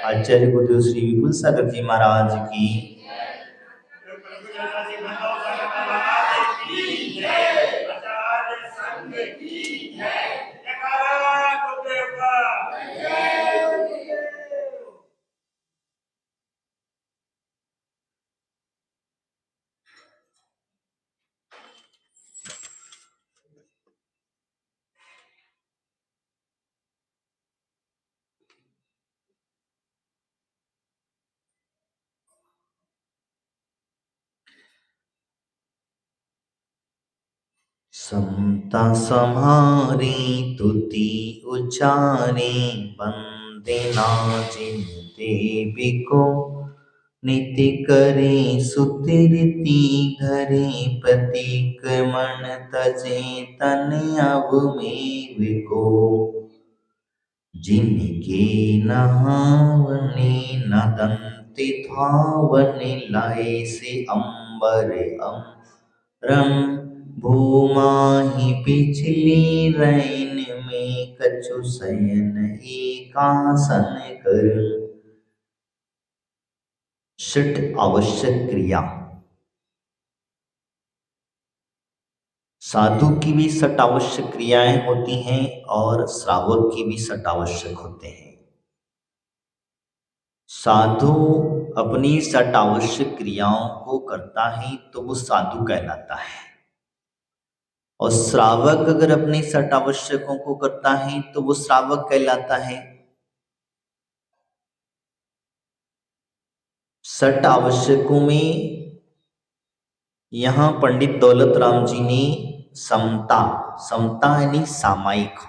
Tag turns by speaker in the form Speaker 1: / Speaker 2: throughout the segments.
Speaker 1: आचार्य गुरुदेव श्री विपुल सागर जी महाराज की। समता समारी तुति उचारे, बंदे नाजिन देवी को। नीति करे सुतिरति घरे, प्रतीक मन तजे तन अब मेव को। जिनके नहावने न दंते धावने, लाए से अंबर रम। भूमाहि पिछली रैन में, कछु शयन एकासन कर। षट आवश्यक क्रिया। साधु की भी षट आवश्यक क्रियाएं होती हैं और श्रावक की भी षट आवश्यक होते हैं। साधु अपनी षट आवश्यक क्रियाओं को करता है तो वो साधु कहलाता है, और श्रावक अगर अपने षट आवश्यकों को करता है तो वो श्रावक कहलाता है। षट आवश्यकों में यहाँ पंडित दौलत राम जी ने समता, समता यानी सामायिक,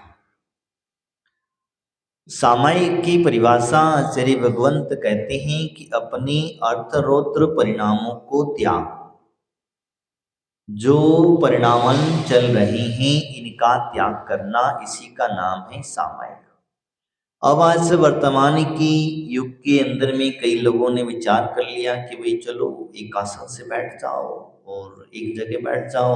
Speaker 1: सामायिक की परिभाषा आचार्य भगवंत कहते हैं कि अपने अर्थरोत्र परिणामों को त्याग। जो परिणामन चल रहे हैं इनका त्याग करना, इसी का नाम है सामायिक। अब आज वर्तमान की युग के अंदर में कई लोगों ने विचार कर लिया कि भाई चलो एक आसन से बैठ जाओ और एक जगह बैठ जाओ,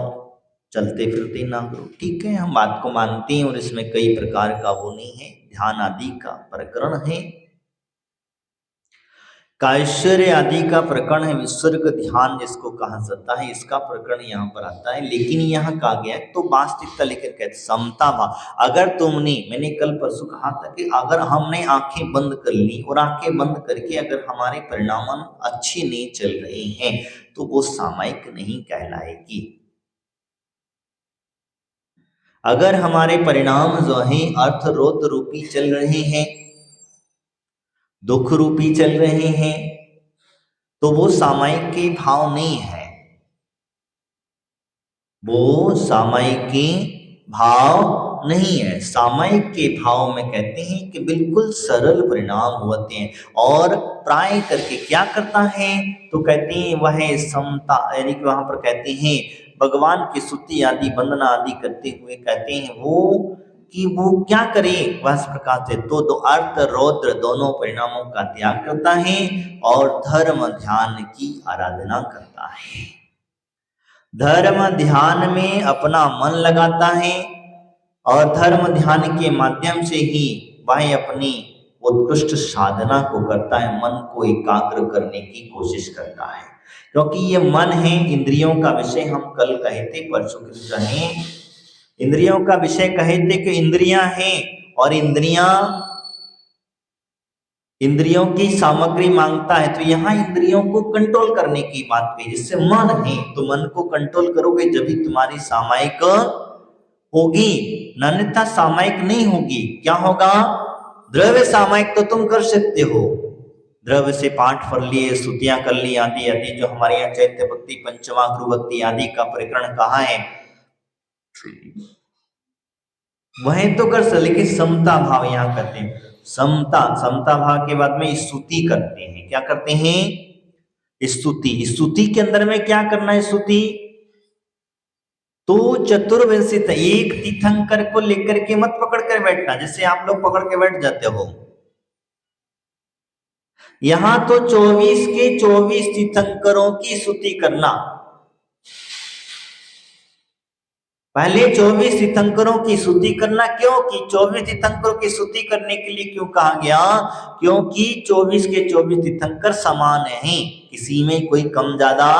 Speaker 1: चलते फिरते ना करो। ठीक है, हम बात को मानते हैं और इसमें कई प्रकार का वो नहीं है, ध्यान आदि का प्रकरण है, कायश्वर्य आदि का प्रकरण है, विसर्ग ध्यान जिसको कहा जाता है, इसका प्रकरण यहाँ पर आता है। लेकिन यहाँ कहा गया है तो वास्तविकता लेकर कहते समता भाव। अगर तुमने, मैंने कल परसों कहा था कि अगर हमने आंखें बंद कर ली और आंखें बंद करके अगर हमारे परिणाम अच्छे नहीं चल रहे हैं तो वो सामायिक नहीं कहलाएगी। अगर हमारे परिणाम जो है अर्थरोध रूपी चल रहे हैं, दुख रूपी चल रहे हैं, तो वो सामायिक के भाव नहीं है, वो सामायिक के भाव नहीं है। सामायिक के भाव में कहते हैं कि बिल्कुल सरल परिणाम होते हैं। और प्राय करके क्या करता है तो कहते हैं वह समता, यानी कि वहां पर कहते हैं भगवान की स्तुति आदि वंदना आदि करते हुए कहते हैं वो कि वो क्या करे, वह इस प्रकार से तो अर्थ रौद्र दोनों परिणामों का त्याग करता है और धर्म ध्यान की आराधना करता है। धर्म ध्यान में अपना मन लगाता है और धर्म ध्यान के माध्यम से ही वह अपनी उत्कृष्ट साधना को करता है, मन को एकाग्र करने की कोशिश करता है। क्योंकि ये मन है इंद्रियों का विषय, हम कल कहे थे, परसों के कहे इंद्रियों का विषय कहे थे कि इंद्रियां हैं और इंद्रियों की सामग्री मांगता है। तो यहाँ इंद्रियों को कंट्रोल करने की बात कही, जिससे मन है तो मन को कंट्रोल करोगे जब भी तुम्हारी सामायिक होगी, अन्यथा सामायिक नहीं होगी। क्या होगा, द्रव्य सामायिक तो तुम कर सकते हो, द्रव्य से पाठ पढ़ लिए, स्तुतियां कर ली आदि आदि, जो हमारे यहाँ चैत्य भक्ति पंचमाग्रु भक्ति आदि का प्रकरण कहा है वह तो कर सकते, लेकिन समता भाव यहाँ करते हैं। समता भाव के बाद में स्तुति करते हैं। क्या करते हैं, स्तुति के अंदर में क्या करना है, स्तुति तो चतुर्वंशित एक तीर्थंकर को लेकर के मत पकड़ कर बैठना, जैसे आप लोग पकड़ के बैठ जाते हो। यहां तो 24 के 24 तीर्थंकरों की स्तुति करना। पहले 24 तीर्थंकरों की स्तुति करना। क्यों कि 24 तीर्थंकरों की स्तुति करने के लिए क्यों कहा गया? क्योंकि 24 के 24 तीर्थंकर समान हैं, किसी में कोई कम ज्यादा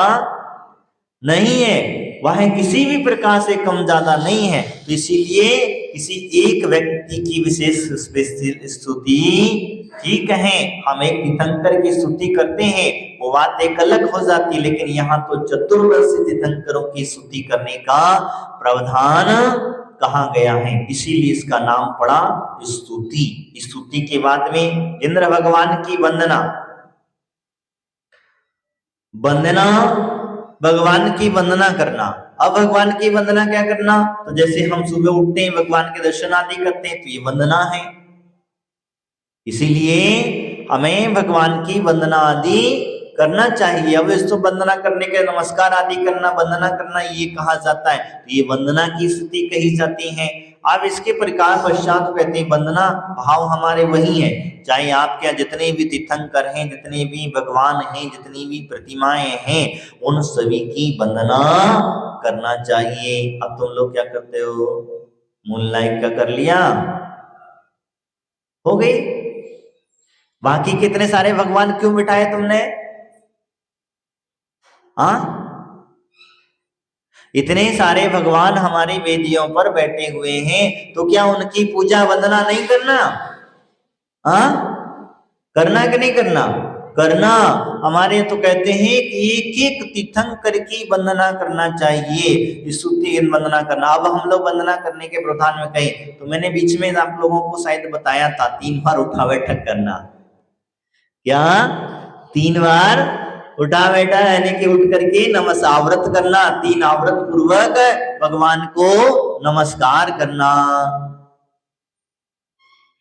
Speaker 1: नहीं है, वह किसी भी प्रकार से कम ज्यादा नहीं है। तो इसीलिए किसी एक व्यक्ति की विशेष स्तुति ठीक है, हम एक तीर्थंकर की स्तुति करते हैं, वो बात एक अलग हो जाती, लेकिन यहाँ तो चतुर्वर्षीय तीर्थंकरों की स्तुति करने का प्रावधान कहा गया है, इसीलिए इसका नाम पड़ा स्तुति। स्तुति के बाद में इंद्र भगवान की वंदना। वंदना, भगवान की वंदना करना। अब भगवान की वंदना क्या करना? तो जैसे हम सुबह उठते हैं, भगवान के दर्शन आदि करते हैं, तो ये वंदना है। इसीलिए हमें भगवान की वंदना आदि करना चाहिए। अब इसको वंदना करने के नमस्कार आदि करना, वंदना करना ये कहा जाता है, तो ये वंदना की स्थिति कही जाती है। अब इसके प्रकार पश्चात कहते हैं वंदना भाव हमारे वही है, चाहे आपके यहाँ जितने भी तीर्थंकर हैं, जितने भी भगवान हैं, जितनी भी प्रतिमाएं हैं, उन सभी की वंदना करना चाहिए। अब तुम लोग क्या करते हो? मून लाइक का कर लिया, हो गई। बाकी कितने सारे भगवान क्यों बिठाए तुमने? हाँ, इतने सारे भगवान हमारी वेदियों पर बैठे हुए हैं, तो क्या उनकी पूजा वंदना नहीं करना? हाँ, करना कि नहीं करना? करना। हमारे तो कहते हैं कि एक एक तीर्थंकर की वंदना करना चाहिए, स्तुति वंदना करना। अब हम लोग वंदना करने के प्रधान में कहें तो मैंने बीच में आप लोगों को शायद बताया था, 3 बार उठा बैठक करना। क्या? 3 बार उठा बैठा यानी कि उठ करके नमस्कारव्रत करना, 3 आवृत पूर्वक भगवान को नमस्कार करना।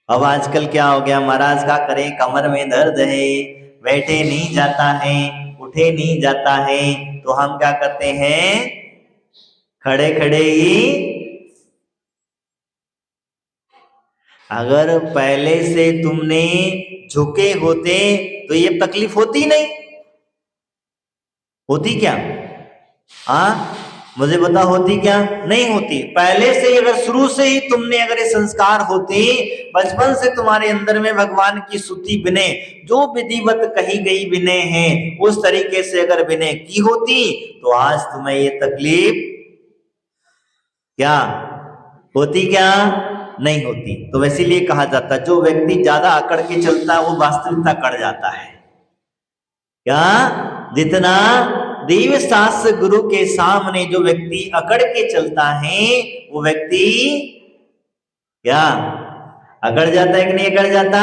Speaker 1: अब आजकल क्या हो गया महाराज, का करें, कमर में दर्द है, बैठे नहीं जाता है, उठे नहीं जाता है, तो हम क्या करते हैं? खड़े खड़े ही। अगर पहले से तुमने झुके होते तो ये तकलीफ होती नहीं? होती क्या? हाँ, मुझे बता, होती क्या? नहीं होती। पहले से अगर शुरू से ही तुमने अगर ये संस्कार होते, बचपन से तुम्हारे अंदर में भगवान की स्तुति विनय, जो विधिवत कही गई विनय है, उस तरीके से अगर विनय की होती, तो आज तुम्हें ये तकलीफ क्या होती? क्या नहीं होती। तो इसीलिए कहा जाता है जो व्यक्ति ज्यादा अकड़ के चलता है वो वास्तविकता कड़ जाता है। क्या? जितना देव शास्त्र गुरु के सामने जो व्यक्ति अकड़ के चलता है, वो व्यक्ति क्या अकड़ जाता है कि नहीं अकड़ जाता?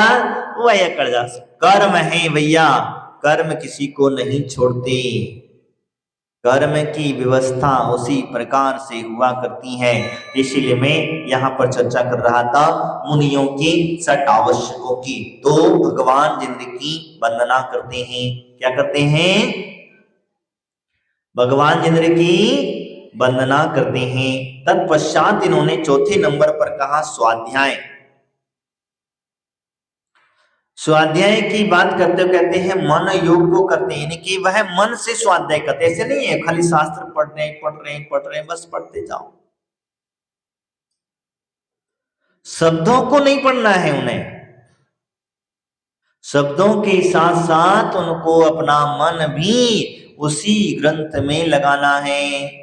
Speaker 1: वही अकड़ जाता। कर्म है भैया, कर्म किसी को नहीं छोड़ते, कर्म की व्यवस्था उसी प्रकार से हुआ करती है। इसीलिए मैं यहाँ पर चर्चा कर रहा था मुनियों की 6 आवश्यकों की। तो भगवान जिनकी वंदना करते हैं, क्या करते हैं? भगवान इंद्र की वंदना करते हैं। तत्पश्चात इन्होंने चौथे नंबर पर कहा स्वाध्याय। स्वाध्याय की बात करते हुए कहते हैं मन योग को करते हैं, यानी कि वह मन से स्वाध्याय करते। ऐसे नहीं है खाली शास्त्र पढ़ रहे हैं बस पढ़ते जाओ। शब्दों को नहीं पढ़ना है उन्हें, शब्दों के साथ साथ उनको अपना मन भी उसी ग्रंथ में लगाना है।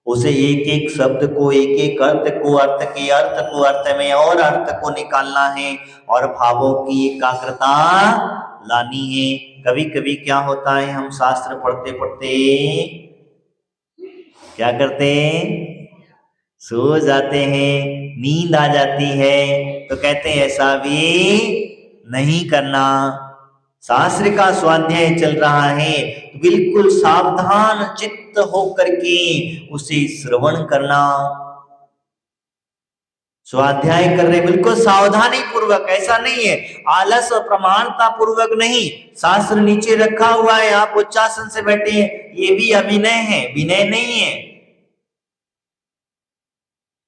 Speaker 1: उसे एक एक शब्द को, एक एक अर्थ को, अर्थ के अर्थ को, अर्थ में और अर्थ को निकालना है और भावों की एकाग्रता लानी है। कभी कभी क्या होता है, हम शास्त्र पढ़ते पढ़ते क्या करते हैं? सो जाते हैं, नींद आ जाती है। तो कहते हैं ऐसा भी नहीं करना। शास्त्र का स्वाध्याय चल रहा है तो बिल्कुल सावधान चित्त होकर के उसे श्रवण करना। स्वाध्याय कर रहे बिल्कुल सावधानी पूर्वक, ऐसा नहीं है आलस और प्रमाणता पूर्वक नहीं। शास्त्र नीचे रखा हुआ है, आप उच्चासन से बैठे हैं, ये भी अभिनय है, विनय नहीं है।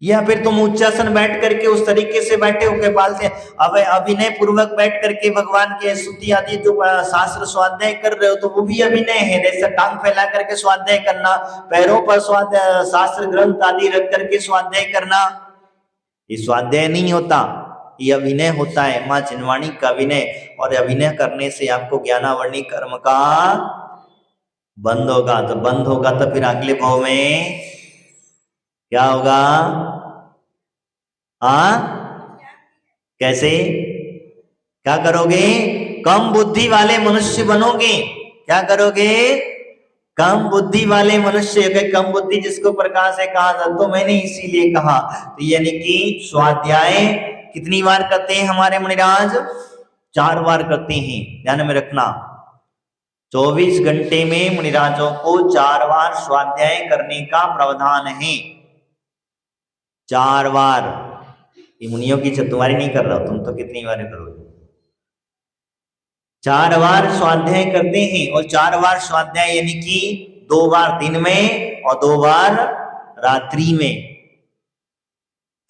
Speaker 1: या फिर तुम उच्चासन बैठ करके उस तरीके से बैठे होकर पालते हैं, अब अभिनय पूर्वक बैठ करके भगवान के स्तुति आदि जो शास्त्र स्वाध्याय कर रहे हो तो वो भी अभिनय है। जैसे टांग फैला करके स्वाध्याय करना, पैरों पर स्वाध्याय शास्त्र ग्रंथ आदि रख करके स्वाध्याय करना, ये स्वाध्याय नहीं होता, ये अभिनय होता है, माँ जिनवाणी का अभिनय। और अभिनय करने से आपको ज्ञानावरणी कर्म का बंद होगा, तो बंद होगा तो फिर अगले भाव में क्या होगा? कैसे क्या करोगे? कम बुद्धि वाले मनुष्य बनोगे। क्या करोगे? कम बुद्धि वाले मनुष्य। कम बुद्धि जिसको प्रकाश है कहा था, तो मैंने इसीलिए कहा। तो यानी कि स्वाध्याय कितनी बार करते हैं हमारे मुनिराज? 4 बार करते हैं, ध्यान में रखना। 24 घंटे में मुनिराजों को 4 बार स्वाध्याय करने का प्रावधान है। 4 बार। ये मुनियों की तुम्हारी नहीं कर रहा हूं, तुम तो कितनी बार करोगे? 4 बार स्वाध्याय करते हैं। और 4 बार स्वाध्याय यानी कि 2 बार दिन में और 2 बार रात्रि में।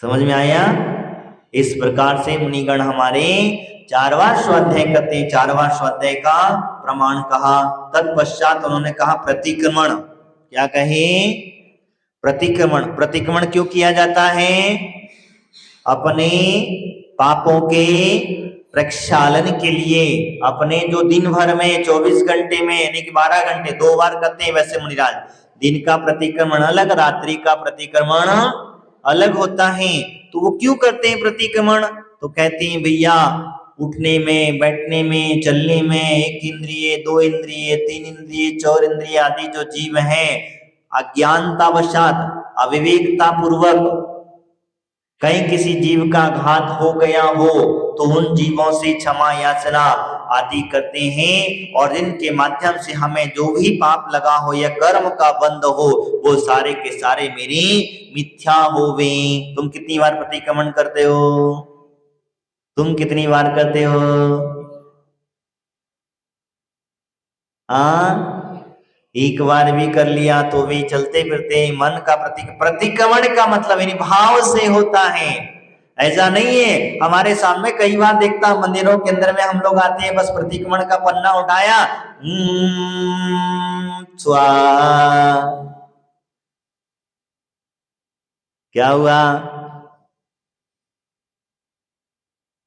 Speaker 1: समझ में आया? इस प्रकार से मुनिगण हमारे 4 बार स्वाध्याय करते हैं। 4 बार स्वाध्याय का प्रमाण कहा। तत्पश्चात उन्होंने कहा प्रतिक्रमण। क्या कहे? प्रतिक्रमण। प्रतिक्रमण क्यों किया जाता है? अपने पापों के प्रक्षालन के लिए। अपने जो दिन भर में 24 घंटे में यानी कि 12 घंटे 2 बार करते हैं वैसे मुनिराज, दिन का प्रतिक्रमण अलग, रात्रि का प्रतिक्रमण अलग होता है। तो वो क्यों करते हैं प्रतिक्रमण? तो कहते हैं भैया उठने में, बैठने में, चलने में 1 इंद्रिय, 2 इंद्रिय, 3 इंद्रिय, 4 इंद्रिय आदि जो जीव हैं, अज्ञानतावशात अविवेकता पूर्वक कहीं किसी जीव का घात हो गया हो तो उन जीवों से क्षमा याचना आदि करते हैं। और इनके माध्यम से हमें जो भी पाप लगा हो या कर्म का बंध हो वो सारे के सारे मेरे मिथ्या होवे। तुम कितनी बार प्रतिक्रमण करते हो? तुम कितनी बार करते हो? एक बार भी कर लिया तो भी चलते फिरते मन का प्रतिक्रमण का मतलब यानी भाव से होता है। ऐसा नहीं है हमारे सामने कई बार देखता मंदिरों के अंदर में हम लोग आते हैं, बस प्रतिक्रमण का पन्ना उठाया, क्या हुआ?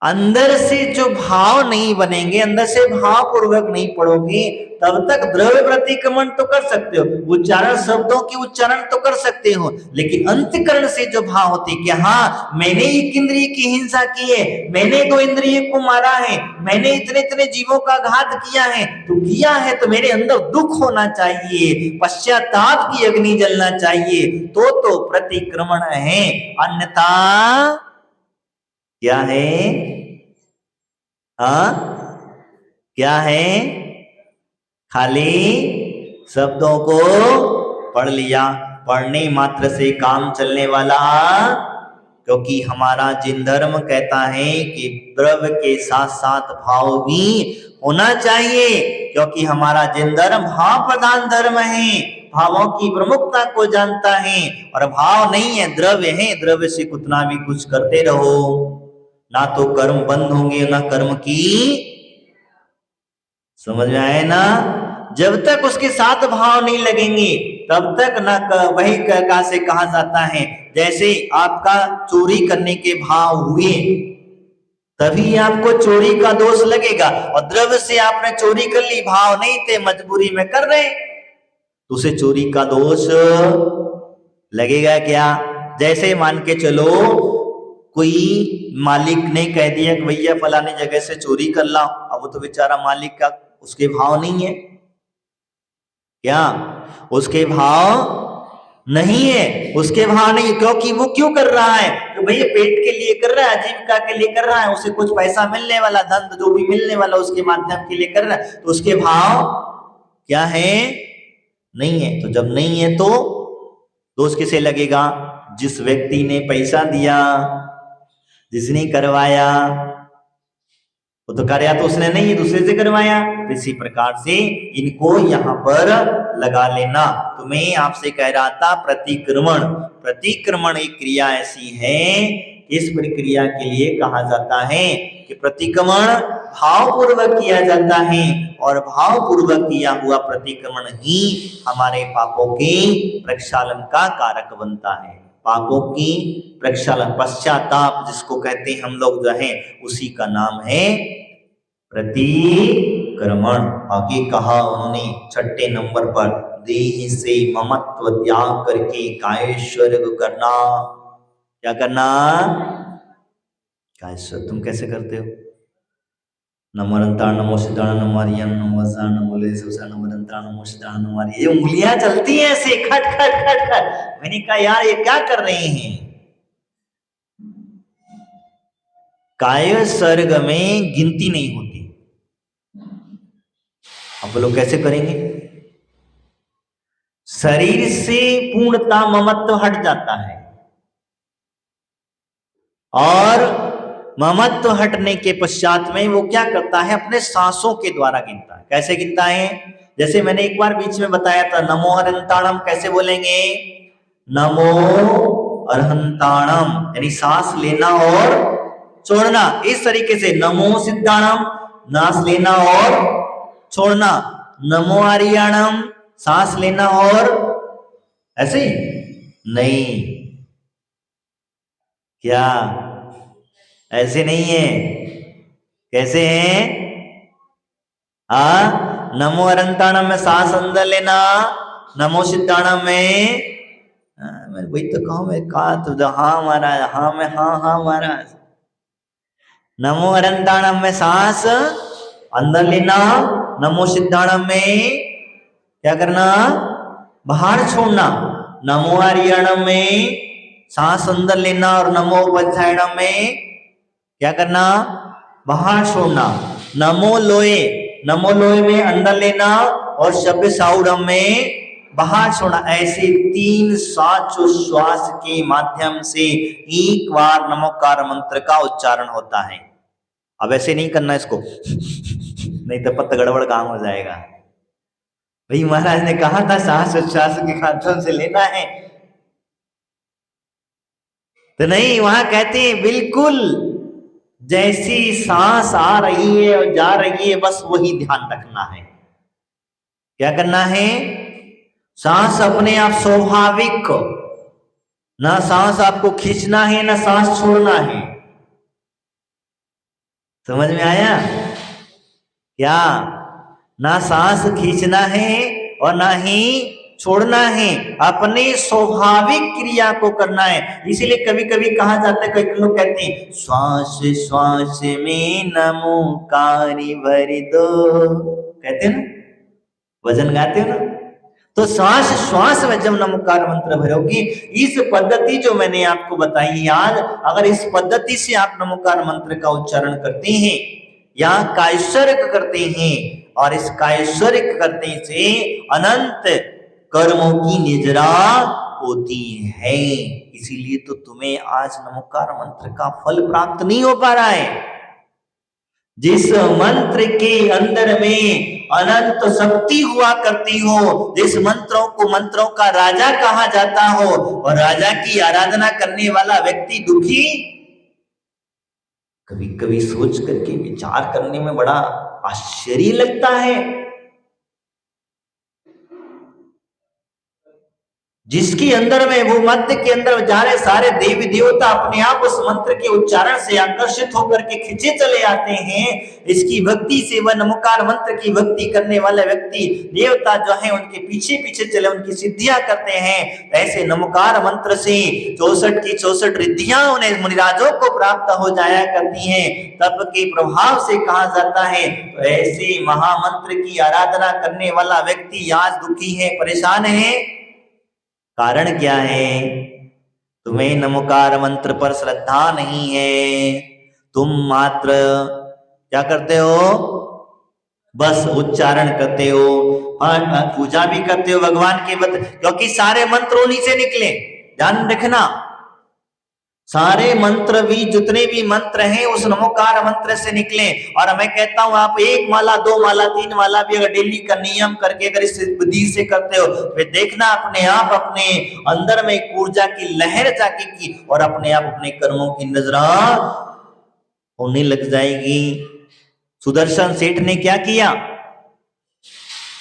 Speaker 1: अंदर से जो भाव नहीं बनेंगे, अंदर से भाव पूर्वक नहीं पढ़ोगे, तब तक द्रव्य प्रतिक्रमण तो कर सकते हो, उच्चारण शब्दों की उच्चारण तो कर सकते हो, लेकिन अंतकरण से जो भाव होते कि हाँ मैंने 1 इंद्रिय की हिंसा की है, मैंने 2 इंद्रिय को मारा है, मैंने इतने इतने जीवों का घात किया है, तो किया है तो मेरे अंदर दुख होना चाहिए, पश्चाताप की अग्नि जलना चाहिए, तो प्रतिक्रमण है। अन्यथा क्या है? क्या है? खाली शब्दों को पढ़ लिया, पढ़ने मात्र से काम चलने वाला, क्योंकि हमारा जिन धर्म कहता है कि द्रव्य के साथ साथ भाव भी होना चाहिए, क्योंकि हमारा जिन धर्म भाव प्रधान धर्म है, भावों की प्रमुखता को जानता है, और भाव नहीं है द्रव्य है, द्रव्य से कितना भी कुछ करते रहो ना तो कर्म बंद होंगे ना कर्म की। समझ में आए ना? जब तक उसके साथ भाव नहीं लगेंगे तब तक ना वही का से कहा जाता है, जैसे आपका चोरी करने के भाव हुए तभी आपको चोरी का दोष लगेगा, और द्रव्य से आपने चोरी कर ली, भाव नहीं थे, मजबूरी में कर रहे, तो उसे चोरी का दोष लगेगा क्या? जैसे मान के चलो कोई मालिक ने कह दिया कि भैया फलाने जगह से चोरी कर लाओ, अब वो तो बेचारा मालिक का उसके भाव नहीं है, क्या उसके भाव नहीं है? उसके भाव नहीं, क्योंकि वो क्यों कर रहा है? तो भैया पेट के लिए कर रहा है, आजीविका के लिए कर रहा है, उसे कुछ पैसा मिलने वाला, धन जो भी मिलने वाला उसके माध्यम के लिए कर रहा है, तो उसके भाव क्या है? नहीं है। तो जब नहीं है तो दोष किसे लगेगा? जिस व्यक्ति ने पैसा दिया, जिसने करवाया, वो तो कार्य तो उसने नहीं, दूसरे से करवाया। तो इसी प्रकार से इनको यहाँ पर लगा लेना। तो मैं आपसे कह रहा था प्रतिक्रमण, प्रतिक्रमण एक क्रिया ऐसी है, इस प्रक्रिया के लिए कहा जाता है कि प्रतिक्रमण भावपूर्वक किया जाता है, और भावपूर्वक किया हुआ प्रतिक्रमण ही हमारे पापों के प्रक्षालन का कारक बनता है। पापों की प्रक्षालन, पश्चाताप जिसको कहते हैं हम लोग जो है, उसी का नाम है प्रतिक्रमण। आगे कहा उन्होंने 6 नंबर पर, देह से ममत्व त्याग करके कायेश्वर को करना। क्या करना? कायेश्वर। तुम कैसे करते हो? नमो रंता नमो सिद्धाण नमो हरियम नमो सा नमो ले सुसा नमो रंता नमो सिद्धाण नमो हरि। ये उंगलियां चलती हैं ऐसे खट खट खट खट। मैंने कहा यार ये क्या कर रहे हैं? काय सर्ग में गिनती नहीं होती। अब लोग कैसे करेंगे? शरीर से पूर्णता ममत्व हट जाता है, और ममत्व हटने के पश्चात में वो क्या करता है? अपने सांसों के द्वारा गिनता है। कैसे गिनता है? जैसे मैंने एक बार बीच में बताया था, नमो अरहंताणम कैसे बोलेंगे? नमो अरहंताणम, यानी सांस लेना और छोड़ना। इस तरीके से नमो सिद्धाणम, सांस लेना और छोड़ना। नमो आर्याणम, सांस लेना और ऐसे नहीं, क्या ऐसे नहीं है? कैसे है? नमो अरंताणम में सांस अंदर लेना, नमो सिद्धाणम में मैं वही तो कहूं, मैं कहा तो हाँ महाराज, हाँ में हाँ महाराज। नमो अरंताणम में सांस अंदर लेना, नमो सिद्धाणम में क्या करना? बाहर छोड़ना। नमो आर्याणम में सांस अंदर लेना, और नमो उपध्यायणम में क्या करना? बाहर छोड़ना। नमो लोए, नमो लोए में अंदर लेना, और शब्द साउडम में बाहर छोड़ना। ऐसे 3 श्वास के माध्यम से एक बार नमोकार मंत्र का उच्चारण होता है। अब ऐसे नहीं करना इसको, नहीं तो पत्ता गड़बड़ काम हो जाएगा। भाई महाराज ने कहा था सांस उच्छ्वास के माध्यम से लेना है, तो नहीं, वहां कहते हैं बिल्कुल जैसी सांस आ रही है और जा रही है, बस वही ध्यान रखना है। क्या करना है? सांस अपने आप स्वाभाविक, ना सांस आपको खींचना है ना सांस छोड़ना है। समझ में आया क्या? ना सांस खींचना है और ना ही छोड़ना है, अपने स्वाभाविक क्रिया को करना है। इसीलिए कभी कभी कहा जाता है, कई लोग कहते हैं श्वास श्वास में नमोकारी भर दो, कहते हैं ना, भजन गाते हो ना। तो श्वास श्वास में जब नमोकार मंत्र भरोगी, इस पद्धति जो मैंने आपको बताई आज, अगर इस पद्धति से आप नमोकार मंत्र का उच्चारण करते हैं या कायस्वर्ग करते हैं, और इस कायस्वर्ग करने से अनंत कर्मों की निजरा होती है। इसीलिए तो तुम्हें आज नमोकार मंत्र का फल प्राप्त नहीं हो पा रहा है। जिस मंत्र के अंदर में अनंत शक्ति हुआ करती हो, जिस मंत्रों को मंत्रों का राजा कहा जाता हो, और राजा की आराधना करने वाला व्यक्ति दुखी, कभी कभी सोच करके विचार करने में बड़ा आश्चर्य लगता है। जिसके अंदर में, वो मंत्र के अंदर जा रहे सारे देवी देवता अपने आप उस मंत्र के उच्चारण से आकर्षित होकर के खिंचे चले आते हैं। इसकी भक्ति से, वह नमोकार मंत्र की भक्ति करने वाले व्यक्ति देवता जो है उनके पीछे पीछे चले, उनकी सिद्धियां करते हैं। ऐसे नमोकार मंत्र से 64 की 64 रिद्धियां उन्हें मुनिराजों को प्राप्त हो जाया करती हैं। तप के प्रभाव से कहा जाता है। तो ऐसे महामंत्र की आराधना करने वाला व्यक्ति आज दुखी है, परेशान है। कारण क्या है? तुम्हें नमोकार मंत्र पर श्रद्धा नहीं है। तुम मात्र क्या करते हो? बस उच्चारण करते हो, पूजा भी करते हो भगवान के, क्योंकि सारे मंत्र उन्हीं से निकले, ध्यान रखना। सारे मंत्र भी, जितने भी मंत्र हैं उस नमोकार मंत्र से निकले। और मैं कहता हूं आप 1 माला 2 माला 3 माला भी अगर डेली का नियम करके अगर इस विधि से करते हो, फिर देखना अपने आप अपने अंदर में एक ऊर्जा की लहर जागेगी और अपने आप अपने कर्मों की नजरा होने लग जाएगी। सुदर्शन सेठ ने क्या किया?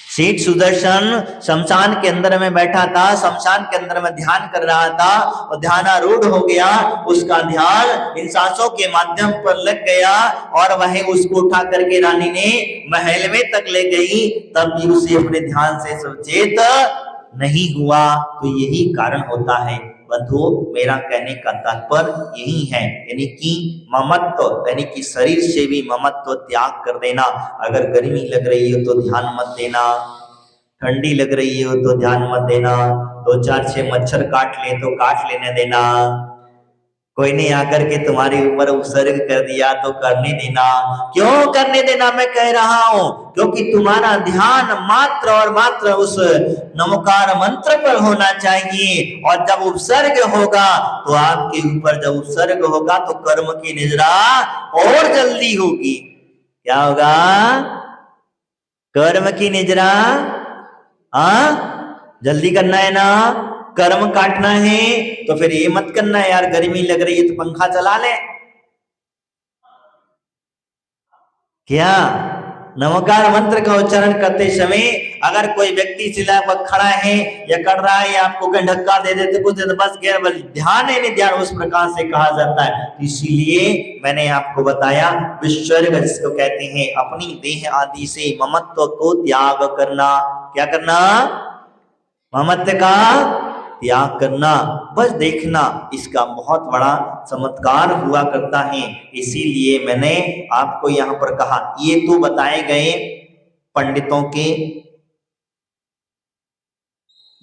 Speaker 1: सेठ सुदर्शन शमशान के अंदर में बैठा था, शमशान के अंदर में ध्यान कर रहा था और ध्यानारूढ़ हो गया। उसका ध्यान इन सांसों के माध्यम पर लग गया और वह उसको उठा करके रानी ने महल में तक ले गई, तब भी उसे अपने ध्यान से सचेत नहीं हुआ। तो यही कारण होता है बंधुओं, मेरा कहने का तात्पर्य यही है, यानी कि ममत्व, यानी कि शरीर से भी ममत्व त्याग कर देना। अगर गर्मी लग रही हो तो ध्यान मत देना, ठंडी लग रही हो तो ध्यान मत देना, 2-4-6 मच्छर काट ले तो काट लेने देना, कोई ने आकर के तुम्हारे ऊपर उपसर्ग कर दिया तो करने देना। क्यों करने देना मैं कह रहा हूं? क्योंकि तुम्हारा ध्यान मात्र और मात्र उस नमोकार मंत्र पर होना चाहिए। और जब उपसर्ग होगा तो आपके ऊपर जब उपसर्ग होगा तो कर्म की निजरा और जल्दी होगी। क्या होगा? कर्म की निजरा जल्दी करना है ना, कर्म काटना है। तो फिर ये मत करना है यार गर्मी लग रही है तो पंखा चला ले। क्या नमोकार मंत्र का उच्चारण करते समय अगर कोई व्यक्ति शिला पर खड़ा है या कर रहा है या आपको कहीं धक्का दे देते कुछ देर बस गैर ध्यान है, नहीं ध्यान, उस प्रकार से कहा जाता है। इसीलिए मैंने आपको बताया विसर्ग जिसको कहते हैं अपनी देह आदि से ममत्व को त्याग करना। क्या करना? ममत्व का त्याग करना। बस देखना इसका बहुत बड़ा चमत्कार हुआ करता है। इसीलिए मैंने आपको यहाँ पर कहा, ये तो बताए गए पंडितों के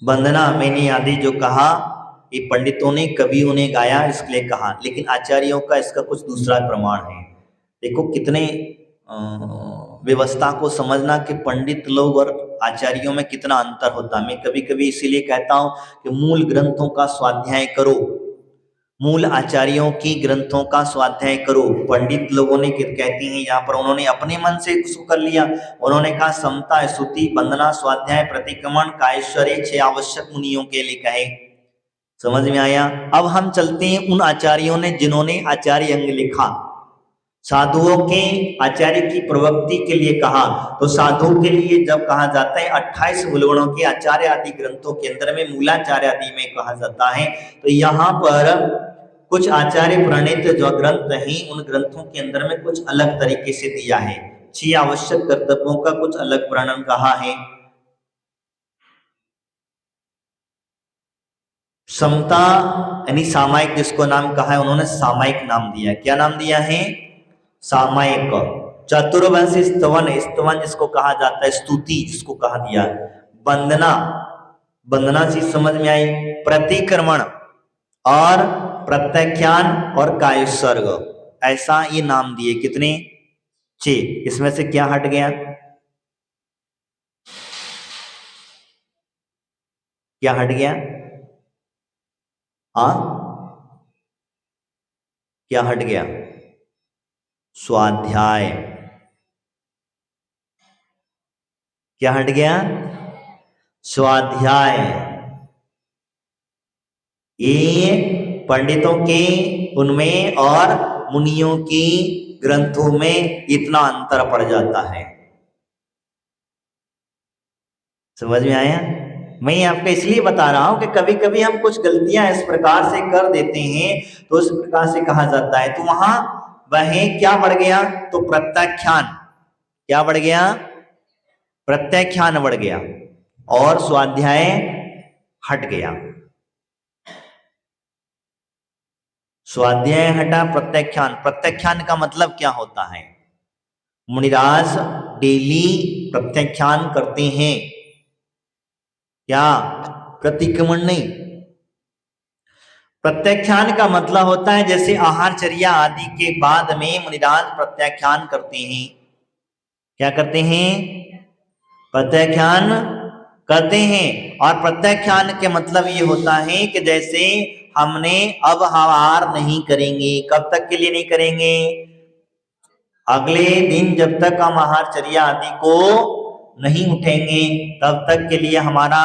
Speaker 1: वंदना मैंने आदि जो कहा, ये पंडितों ने कवियों ने गाया इसके लिए कहा, लेकिन आचार्यों का इसका कुछ दूसरा प्रमाण है। देखो कितने व्यवस्था को समझना कि पंडित लोग और आचार्यों में कितना अंतर होता है। मैं कभी कभी इसीलिए कहता हूं कि मूल ग्रंथों का स्वाध्याय करो, मूल आचार्यों की ग्रंथों का स्वाध्याय करो। पंडित लोगों ने कहते हैं यहाँ पर उन्होंने अपने मन से उसको कर लिया। उन्होंने कहा समता, स्तुति, वंदना, स्वाध्याय, प्रतिक्रमण, कायेश्वरी 6 आवश्यक मुनियों के लिए कहे। समझ में आया? अब हम चलते हैं उन आचार्यों ने जिन्होंने आचार्य अंग लिखा। साधुओं के आचार्य की प्रवृत्ति के लिए कहा, तो साधुओं के लिए जब कहा जाता है 28 मूलगुणों के आचार्य आदि ग्रंथों के अंदर में मूलाचार्य आदि में कहा जाता है। तो यहाँ पर कुछ आचार्य प्रणीत जो ग्रंथ हैं उन ग्रंथों के अंदर में कुछ अलग तरीके से दिया है। 6 आवश्यक कर्तव्यों का कुछ अलग वर्णन कहा है। समता यानी सामायिक जिसको नाम कहा है उन्होंने सामायिक नाम दिया। क्या नाम दिया है? सामायिक। चतुर्वंशी स्तवन, स्तवन जिसको कहा जाता है, स्तुति जिसको कहा दिया। वंदना, वंदना चीज समझ में आई। प्रतिक्रमण और प्रत्याख्यान और कायसर्ग, ऐसा ये नाम दिए। कितने? 6। इसमें से क्या हट गया? क्या हट गया? क्या हट गया? स्वाध्याय। क्या हट गया? स्वाध्याय। ये पंडितों के उनमें और मुनियों की ग्रंथों में इतना अंतर पड़ जाता है। समझ में आया? मैं आपको इसलिए बता रहा हूं कि कभी कभी हम कुछ गलतियां इस प्रकार से कर देते हैं तो इस प्रकार से कहा जाता है। तो वहां वह क्या बढ़ गया? तो प्रत्याख्यान। क्या बढ़ गया? प्रत्याख्यान बढ़ गया और स्वाध्याय हट गया। स्वाध्याय हटा, प्रत्याख्यान। प्रत्याख्यान का मतलब क्या होता है? मुनिराज डेली प्रत्याख्यान करते हैं। क्या? प्रतिक्रमण नहीं। प्रत्याख्यान का मतलब होता है जैसे आहारचर्या आदि के बाद में मुनिराज प्रत्याख्यान करते हैं। क्या करते हैं? प्रत्याख्यान करते हैं। और प्रत्याख्यान के मतलब ये होता है कि जैसे हमने अब आहार नहीं करेंगे। कब तक के लिए नहीं करेंगे? अगले दिन जब तक हम आहारचर्या आदि को नहीं उठेंगे तब तक के लिए हमारा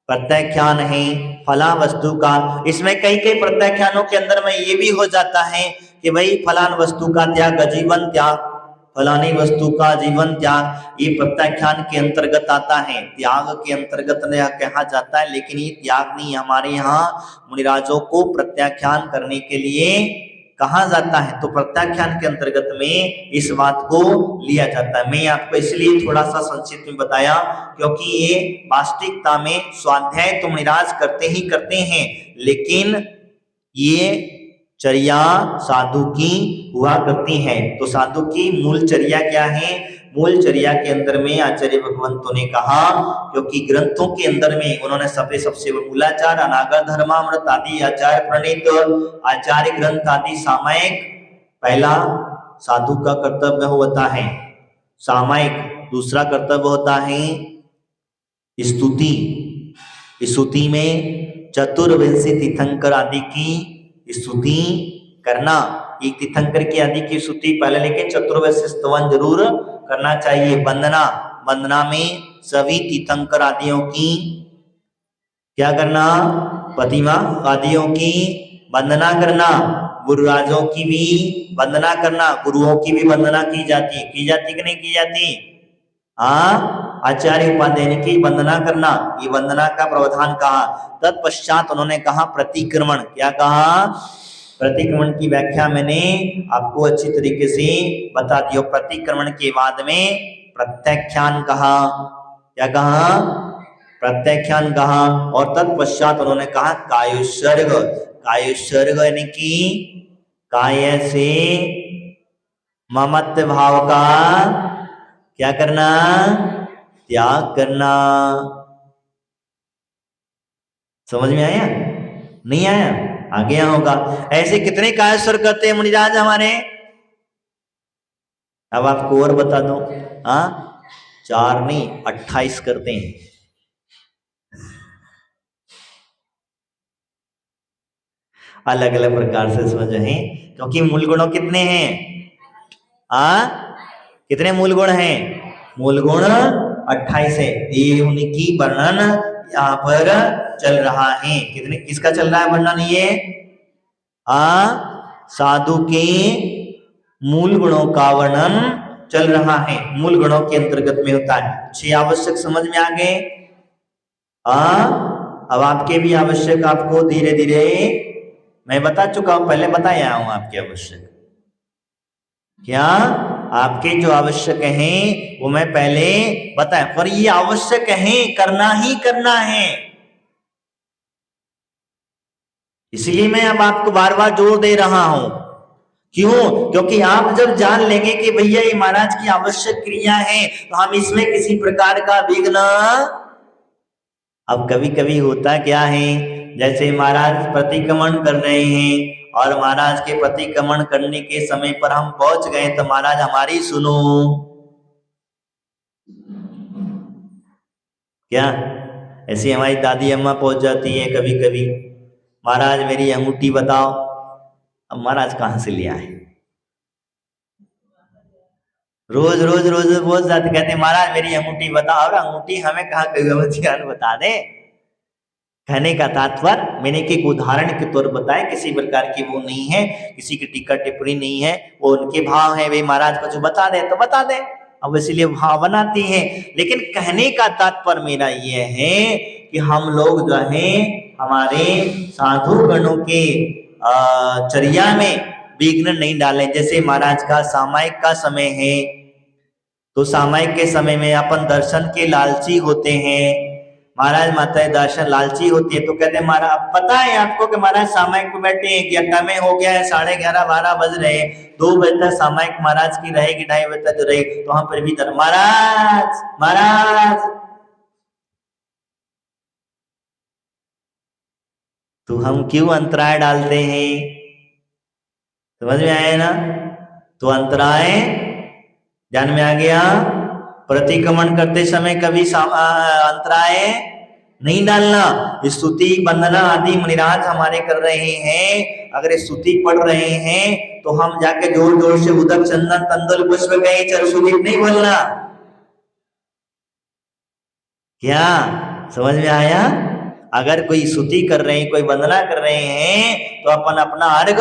Speaker 1: प्रत्याख्यान है फला वस्तु का। इसमें कई कई प्रत्याख्यानों के अंदर में ये भी हो जाता है कि भाई फलान वस्तु का त्याग जीवन त्याग, फलानी वस्तु का जीवन त्याग, ये प्रत्याख्यान के अंतर्गत आता है, त्याग के अंतर्गत कहा जाता है। लेकिन ये त्याग नहीं, हमारे यहाँ मुनिराजों को प्रत्याख्यान करने के लिए कहा जाता है, तो प्रत्याख्यान के अंतर्गत में इस बात को लिया जाता है। मैं आपको इसलिए थोड़ा सा संक्षिप्त में बताया क्योंकि ये वास्तविकता में स्वाध्याय तो मुनिराज करते ही करते हैं, लेकिन ये चर्या साधु की हुआ करती है। तो साधु की मूल चर्या क्या है? मूल चर्या के अंदर में आचार्य भगवंतों ने कहा, क्योंकि ग्रंथों के अंदर में उन्होंने सबसे मूलाचार अनागर धर्मामृत आदि आचार्य प्रणीत आचार्य ग्रंथ आदि सामायिक, पहला साधु का कर्तव्य होता है सामायिक, दूसरा कर्तव्य होता है स्तुति। स्तुति में चतुर्विंशी तीर्थंकर आदि की स्तुति करना, एक तीर्थंकर की आदि की स्तुति पहले, लेकिन चतुर्विंशी स्तवन जरूर करना चाहिए। वंदना, वंदना में सभी तीर्थंकर आदियों की क्या करना? प्रतिमा आदियों की वंदना करना, गुरुराजों की भी वंदना करना, गुरुओं की भी वंदना की जाती कि नहीं की जाती? आचार्य उपाध्याय की वंदना करना, ये वंदना का प्रावधान कहा। तत्पश्चात उन्होंने कहा प्रतिक्रमण। क्या कहा? प्रतिक्रमण की व्याख्या मैंने आपको अच्छी तरीके से बता दी। प्रतिक्रमण के बाद में प्रत्याख्यान कहा। क्या कहा? प्रत्याख्यान कहा। और तत्पश्चात उन्होंने कहा कायोत्सर्ग। कायोत्सर्ग यानी कि काय से ममत्व भाव का क्या करना? त्याग करना। समझ में आया? नहीं आया? आ गया होगा। ऐसे कितने कायोत्सर्ग करते हैं मुनिराज हमारे? अब आपको और बता दो, 4 नहीं 28 करते हैं। अलग अलग प्रकार से समझ है, क्योंकि मूल गुणों कितने हैं? कितने मूल गुण हैं? मूल गुण 28 है। ये उनकी वर्णन यहाँ पर चल रहा है। कितने, किसका चल रहा है वर्णन? ये साधु के मूल गुणों का वर्णन चल रहा है। मूल गुणों के अंतर्गत में होता है 6 आवश्यक। समझ में आ गए? अब आपके भी आवश्यक आपको धीरे धीरे मैं बता चुका हूं, पहले बताया हूं आपके आवश्यक। क्या आपके जो आवश्यक हैं वो मैं पहले बताया, पर ये आवश्यक है, करना ही करना है। इसलिए मैं अब आपको बार बार जोर दे रहा हूं। क्यों? क्योंकि आप जब जान लेंगे कि भैया ये महाराज की आवश्यक क्रिया है, तो हम इसमें किसी प्रकार का विघ्न। अब कभी कभी होता क्या है, जैसे महाराज प्रतिक्रमण कर रहे हैं और महाराज के प्रतिक्रमण करने के समय पर हम पहुंच गए, तो महाराज हमारी सुनो। क्या ऐसी हमारी दादी अम्मा पहुंच जाती है कभी कभी, महाराज मेरी अंगूठी बताओ। अब महाराज कहां से ले आए? रोज रोज रोज बोल जाते, कहते महाराज मेरी अंगूठी बताओ। और अंगूठी हमें कहाँ कहीं बता दे। कहने का तात्पर्य मैंने एक उदाहरण के तौर बताए, किसी प्रकार की वो नहीं है, किसी की टीका टिप्पणी नहीं है, वो उनके भाव है। वे महाराज को जो बता दे तो बता दे, अब इसलिए भाव बनाती है। लेकिन कहने का तात्पर्य मेरा ये है कि हम लोग जो है हमारे साधु गणों के चर्या में विघ्न नहीं डालें। जैसे महाराज का सामायिक का समय है, तो सामायिक के समय में अपन दर्शन के लालची होते हैं। महाराज माता दर्शन लालची होती है, तो कहते हैं महाराज पता है आपको कि महाराज सामायिक पे बैठे हैं, क्या समय हो गया है, 11:30 12 बज रहे हैं, 2 बजे तक सामायिक महाराज की रहेगी, 2:30 बजे तक रहे, तो हम फिर भी महाराज महाराज, तो हम क्यों अंतराय डालते हैं? समझ में आया ना? तो अंतराय ध्यान में आ गया। प्रतिक्रमण करते समय कभी अंतराय नहीं डालना। स्तुति वंदना आदि मुनिराज हमारे कर रहे हैं, अगर स्तुति पढ़ रहे हैं तो हम जाके जोर जोर से उदक चंदन तंदुल पुष्प कहीं चरसुदीप नहीं बोलना। क्या समझ में आया? अगर कोई स्तुति कर रहे हैं, कोई वंदना कर रहे हैं तो अपन अपना अर्घ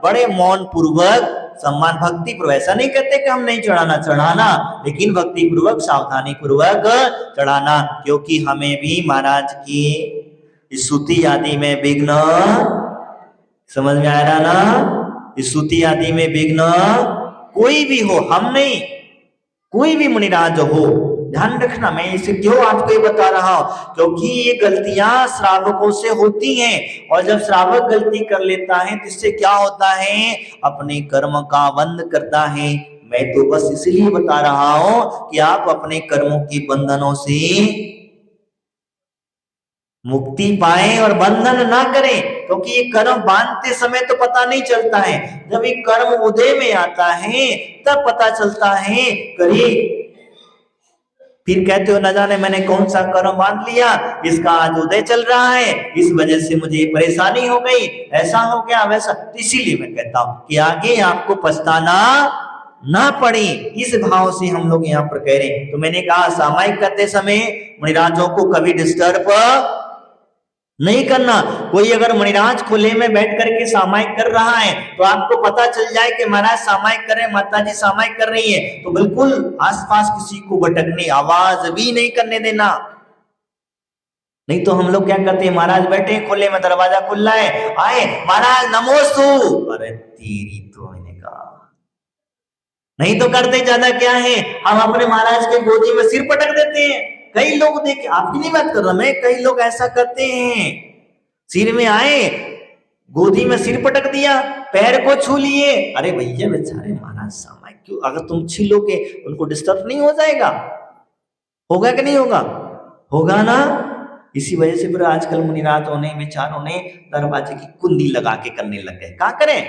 Speaker 1: बड़े मौन पूर्वक सम्मान भक्ति पूर्वक, ऐसा नहीं कहते कि हम नहीं चढ़ाना, चढ़ाना, लेकिन भक्ति पूर्वक सावधानी पूर्वक चढ़ाना, क्योंकि हमें भी महाराज की स्तुति आदि में विघ्न, समझ में आ रहा ना? स्तुति आदि में विघ्न कोई भी हो, हम नहीं, कोई भी मुनिराज हो, ध्यान रखना। मैं इसे क्यों आपको ये बता रहा हूं, क्योंकि ये गलतियां श्रावकों से होती हैं, और जब श्रावक गलती कर लेता है तो इससे क्या होता है, अपने कर्म का बंध करता है। मैं तो बस इसलिए बता रहा हूं कि आप अपने कर्मों के बंधनों से मुक्ति पाए और बंधन ना करें, क्योंकि ये कर्म बांधते समय तो पता नहीं चलता है, जब ये कर्म उदय में आता है तब पता चलता है। करिए फिर कहते हो न जाने मैंने कौन सा कर्म बांध लिया, इसका आज उदय चल रहा है, इस वजह से मुझे परेशानी हो गई, ऐसा हो गया वैसा। तो इसीलिए मैं कहता हूं कि आगे आपको पछताना ना पड़े, इस भाव से हम लोग यहाँ पर कह रहे हैं। तो मैंने कहा सामायिक करते समय मुनिराजों को कभी डिस्टर्ब नहीं करना। कोई अगर मुनिराज खुले में बैठ करके सामायिक कर रहा है तो आपको पता चल जाए कि महाराज सामायिक कर रहे हैं, माता जी सामायिक कर रही है, तो बिल्कुल आसपास किसी को भटकने, आवाज भी नहीं करने देना। नहीं तो हम लोग क्या करते हैं, महाराज बैठे खुले में, दरवाजा खुला है, आए महाराज नमोस्तु, अरे तेरी तो, मैंने कहा नहीं तो करते ज्यादा क्या है, हम अपने महाराज के गोदी में सिर पटक देते हैं। कई लोग देखे, आपकी नहीं बात कर रहा मैं, कई लोग ऐसा करते हैं, सिर में आए गोदी में सिर पटक दिया, पैर को छू लिए। अरे भैया बेचारे महाराज सामायिक क्यों, अगर तुम छीलोगे उनको डिस्टर्ब नहीं हो जाएगा? होगा कि नहीं होगा? होगा ना। इसी वजह से फिर आजकल मुनिराजों ने, विचारों ने दरवाजे की कुंडी लगा के करने लग गए। क्या करें?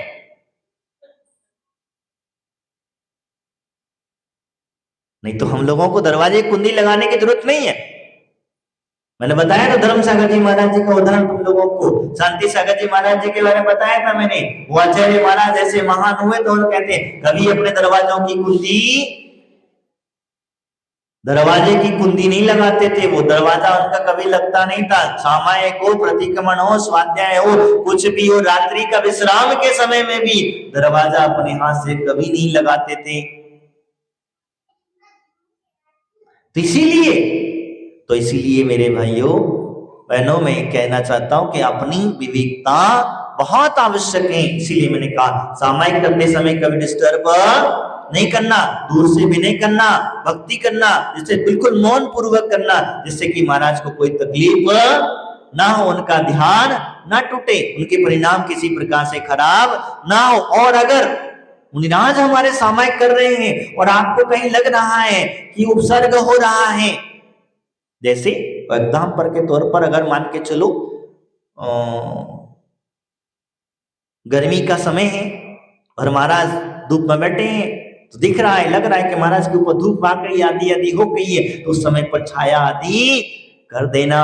Speaker 1: नहीं तो हम लोगों को दरवाजे की कुंडी लगाने की जरूरत नहीं है। मैंने बताया ना धर्म सागर जी महाराज जी का उदाहरण तुम लोगों को, शांति सागर जी महाराज जी के बारे में बताया था मैंने। वो आचार्य महाराज ऐसे महान हुए तो वो कहते हैं कभी अपने दरवाजों की कुंडी, दरवाजे की कुंडी नहीं लगाते थे, वो दरवाजा उनका कभी लगता नहीं था। सामायिक हो, प्रतिक्रमण हो, स्वाध्याय हो, कुछ भी हो, रात्रि का विश्राम के समय में भी दरवाजा अपने हाथ से कभी नहीं लगाते थे। तो इसीलिए मेरे भाइयों बहनों, मैं कहना चाहता हूं कि अपनी विवेकता बहुत आवश्यक है। इसीलिए मैंने कहा सामायिक करते समय कभी डिस्टर्ब नहीं करना, दूर से भी नहीं करना, भक्ति करना, जिससे बिल्कुल मौन पूर्वक करना, जिससे कि महाराज को कोई तकलीफ ना हो, उनका ध्यान ना टूटे, उनके परिणाम किसी प्रकार से खराब ना हो। और अगर मुनिराज हमारे सामायिक कर रहे हैं और आपको कहीं लग रहा है कि उपसर्ग हो रहा है, जैसे एग्जाम्पल के तौर पर अगर मान के चलो गर्मी का समय है और महाराज धूप में बैठे हैं, तो दिख रहा है, लग रहा है कि महाराज के ऊपर धूप आ गई, आदि आदि हो गई है, तो उस समय पर छाया आदि कर देना,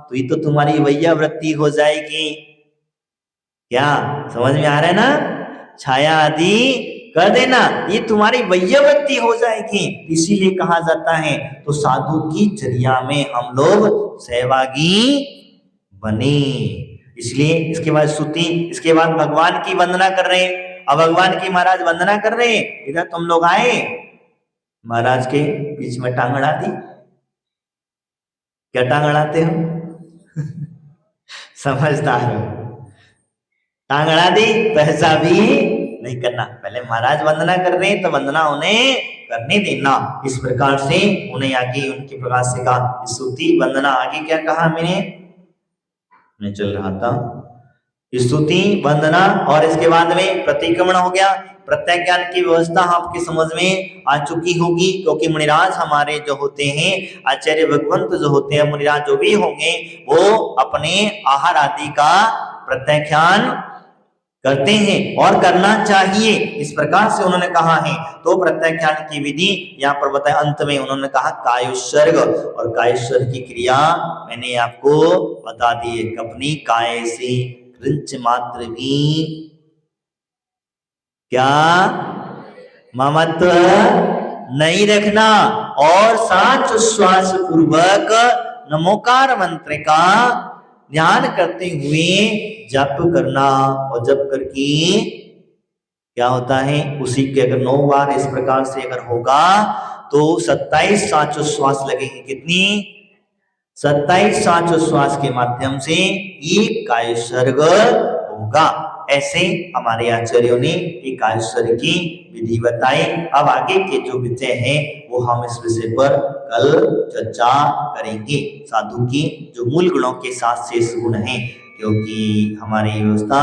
Speaker 1: तो ये तो तुम्हारी वैया वृत्ति हो जाएगी। क्या समझ में आ रहा है ना? छाया आदि कर देना, ये तुम्हारी वैयवृत्ति हो जाएगी। इसीलिए कहा जाता है तो साधु की चर्या में हम लोग सहभागी बने। इसलिए इसके बाद स्तुति, इसके बाद भगवान की वंदना कर रहे हैं। अब भगवान की महाराज वंदना कर रहे हैं, इधर तुम लोग आए, महाराज के बीच में टांग अड़ा दी। क्या टांग अड़ाते हो? समझदार हो, टांग अड़ा दी तो ऐसा भी नहीं करना। पहले महाराज वंदना कर रहे हैं तो वंदना उन्हें करने देना। इस प्रकार से उन्हें आगे उनके प्रकार से कहा स्तुति वंदना। आगे क्या कहा मैं चल रहा था, स्तुति वंदना, और इसके बाद में प्रतिक्रमण हो गया। प्रत्यय ज्ञान की व्यवस्था आपकी समझ में आ चुकी होगी, क्योंकि मुनिराज हमारे जो होते हैं, आचार्य भगवंत जो होते हैं, मुनिराज जो भी होंगे, वो अपने आहार आदि का प्रत्याख्यान करते हैं और करना चाहिए, इस प्रकार से उन्होंने कहा है। तो प्रत्याख्यान की विधि यहाँ पर बताया, अंत में उन्होंने कहा कायोत्सर्ग, और कायोत्सर्ग की क्रिया मैंने आपको बता दी है। कपनी काय से कृंच मात्र भी क्या ममत्व नहीं रखना, और सांस श्वास पूर्वक नमोकार मंत्र का ध्यान करते हुए जप करना, और जप करके क्या होता है, उसी के अगर 9 बार इस प्रकार से अगर होगा तो 27 सांसोच्छ्वास लगेंगे। कितनी? 27 सांसोच्छ्वास के माध्यम से एक कायोत्सर्ग होगा। ऐसे हमारे आचार्यों ने एक कायोत्सर्ग की विधि बताई। अब आगे के जो विषय हैं वो हम इस विषय पर कल चर्चा करेंगे। साधु की जो मूल गुणों के साथ शेष गुण हैं, क्योंकि हमारी व्यवस्था